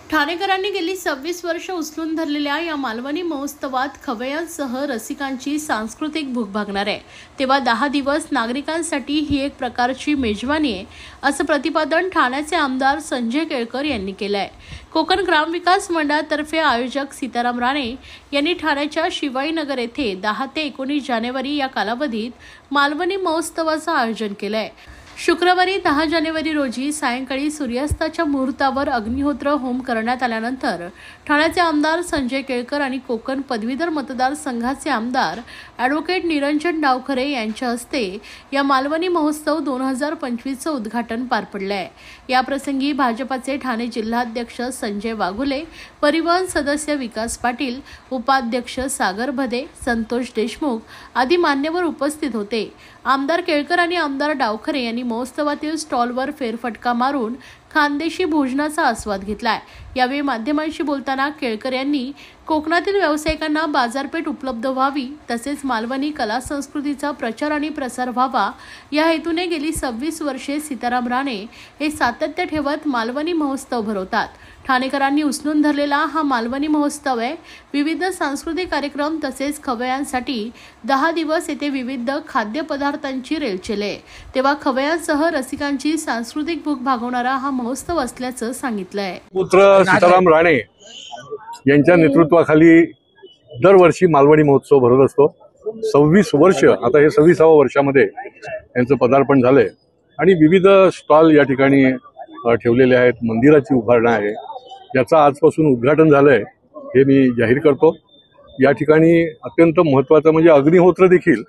ठाणेकरांनी गेली 26 वर्ष उचलून धरलेल्या या मालवणी महोत्सवात खवय्यांसह रसिकांची सांस्कृतिक भूक भागणार आहे। तेव्हा 10 दिवस नागरिकांसाठी ही एक प्रकारची मेजवानी आहे, असं प्रतिपादन ठाण्याचे आमदार संजय केळकर यांनी केलं आहे। कोकण ग्रामविकास मंडळातर्फे आयोजक सीताराम राणे यांनी ठाण्याच्या शिवाईनगर येथे 10 ते 19 जानेवारी या कालावधीत मालवणी महोत्सवाचं आयोजन केलं आहे। शुक्रवारी 10 जानेवारी रोजी सायंकाळी सूर्यास्ताच्या मुहूर्तावर अग्निहोत्र होम करण्यात आल्यानंतर ठाण्याचे आमदार संजय केळकर आणि कोकण पदवीधर मतदारसंघाचे आमदार ॲडव्होकेट निरंजन डावखरे यांच्या हस्ते या मालवणी महोत्सव 2025चं उद्घाटन पार पडलं आहे। या प्रसंगी भाजपाचे ठाणे जिल्हाध्यक्ष संजय वाघुले, परिवहन सदस्य विकास पाटील, उपाध्यक्ष सागर भदे, संतोष देशमुख आदी मान्यवर उपस्थित होते। आमदार केळकर आणि आमदार डावखरे यांनी महोत्सवातील स्टॉलवर फेरफटका मारून खानदेशी भोजनाचा आस्वाद घेतलाय। यावेळी माध्यमांशी बोलताना केळकर यांनी कोकणातील व्यावसायिकांना बाजारपेठ उपलब्ध व्हावी, तसेच मालवणी कला संस्कृतीचा प्रचार आणि प्रसार व्हावा या हेतूने गेली 26 वर्षे सीताराम राणे हे सातत्य ठेवत मालवणी महोत्सव भरवतात। ठाणेकरांनी उचलून धरलेला हा मालवणी महोत्सव आहे। विविध सांस्कृतिक कार्यक्रम तसेच खवय्यांसाठी 10 दिवस येथे विविध खाद्यपदार्थांची रेलचेल आहे। तेव्हा खवय्यांसह रसिकांची सांस्कृतिक भूक भागवणारा हा महोत्सव असल्याचं सांगितलंय। पुत्र सीताराम राणे यांच्या नेतृत्वाखाली दरवर्षी मालवणी महोत्सव भरत असतो। 26 वर्ष, आता हे 26व्या वर्षामध्ये यांचं पदार्पण झालंय आणि विविध स्टॉल या ठिकाणी ठेवलेले आहेत। मंदिराची उभारणी आहे, याचा आजपासून उद्घाटन झालंय हे मी जाहीर करतो। या ठिकाणी अत्यंत महत्त्वाचं म्हणजे अग्निहोत्र देखील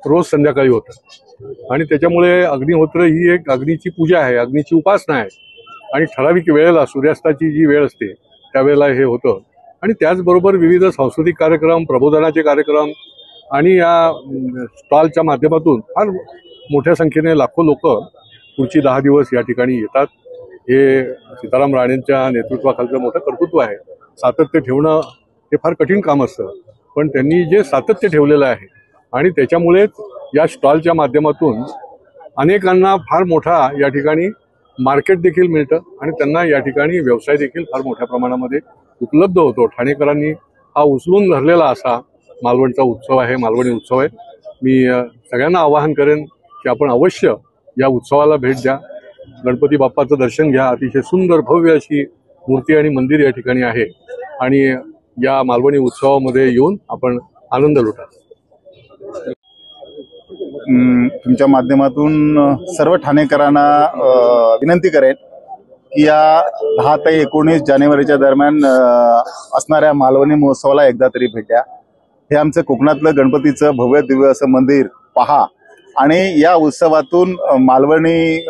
रोज संध्याकाळी होतं आणि त्याच्यामुळे अग्निहोत्र ही एक अग्नीची पूजा आहे, अग्नीची उपासना आहे आणि ठराविक वेळेला सूर्यास्ताची जी वेळ असते त्यावेळेला हे होतं। आणि त्याचबरोबर विविध सांस्कृतिक कार्यक्रम, प्रबोधनाचे कार्यक्रम आणि या स्टॉलच्या माध्यमातून फार मोठ्या संख्येने लाखो लोक पुढची 10 दिवस या ठिकाणी येतात। हे सीताराम राणेंच्या नेतृत्वाखालचं मोठं कर्तृत्व आहे। सातत्य ठेवणं हे फार कठीण काम असतं, पण त्यांनी जे सातत्य ठेवलेलं आहे आणि त्याच्यामुळेच या स्टॉलच्या माध्यमातून अनेकांना फार मोठा या ठिकाणी मार्केट देखील मिळतं आणि त्यांना या ठिकाणी व्यवसाय देखील फार मोठ्या प्रमाणामध्ये उपलब्ध होतो। ठाणेकरांनी हा उचलून धरलेला असा मालवणचा उत्सव आहे, मालवणी उत्सव आहे। मी सगळ्यांना आवाहन करेन की आपण अवश्य या उत्सवाला भेट द्या, गणपती बाप्पाचं दर्शन घ्या। अतिशय सुंदर भव्य अशी मूर्ती आणि मंदिर या ठिकाणी आहे आणि या मालवणी उत्सवामध्ये येऊन आपण आनंद लुटा। तुमच्या माध्यमातून सर्व ठाणेकरांना विनंती करेन की या 10 ते 19 जानेवारीच्या दरम्यान असणाऱ्या मालवणी महोत्सवाला एकदा तरी भेट द्या। हे आमचं कोकणातलं गणपतीचं भव्य दिव्य असं मंदिर पहा आणि या उत्सवातून मालवणी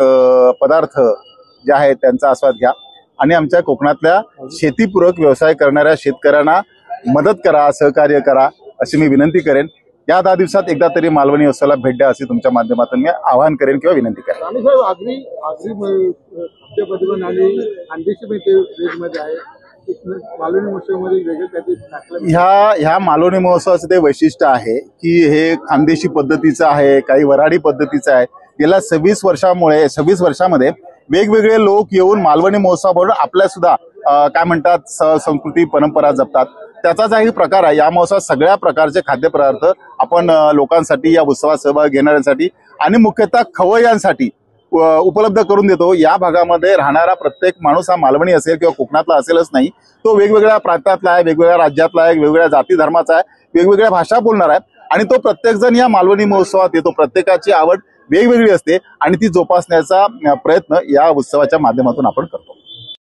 पदार्थ जे आहेत त्यांचा आस्वाद घ्या आणि आमच्या कोकणातल्या शेतीपूरक व्यवसाय करणाऱ्या शेतकऱ्यांना मदत करा, सहकार्य करा अशी मी विनंती करेन। या 10 दिवसात एकदा तरी मालवणी उत्सवाला भेट द्या अशी तुमच्या माध्यमातून मी आवाहन करेन किंवा विनंती करेन। ह्या मालवणी महोत्सवाचं ते वैशिष्ट्य आहे की हे खानदेशी पद्धतीचं आहे, काही वऱ्हाडी पद्धतीचं आहे। गेल्या 26 वर्षामध्ये वेगवेगळे लोक येऊन मालवणी महोत्सवाबरोबर आपल्या सुद्धा काय म्हणतात संस्कृती परंपरा जपतात। त्याचाच हा प्रकार आहे। या महोत्सवात सगळ्या प्रकारचे खाद्यपदार्थ आपण लोकांसाठी, या उत्सवात सहभाग घेणाऱ्यांसाठी आणि मुख्यतः खवय्यांसाठी उपलब्ध करून देतो। या भागामध्ये राहणारा प्रत्येक माणूस हा मालवणी असेल किंवा कोकणातला असेलच नाही, तो वेगवेगळ्या प्रांतातला आहे, वेगवेगळ्या राज्यातला आहे, वेगवेगळ्या जाती धर्माचा आहे, वेगवेगळ्या भाषा बोलणार आहे आणि तो प्रत्येक जण या मालवणी महोत्सवात येतो। प्रत्येकाची आवड वेगवेगळी असते आणि ती जोपासण्याचा प्रयत्न या उत्सवाच्या माध्यमातून आपण करतो।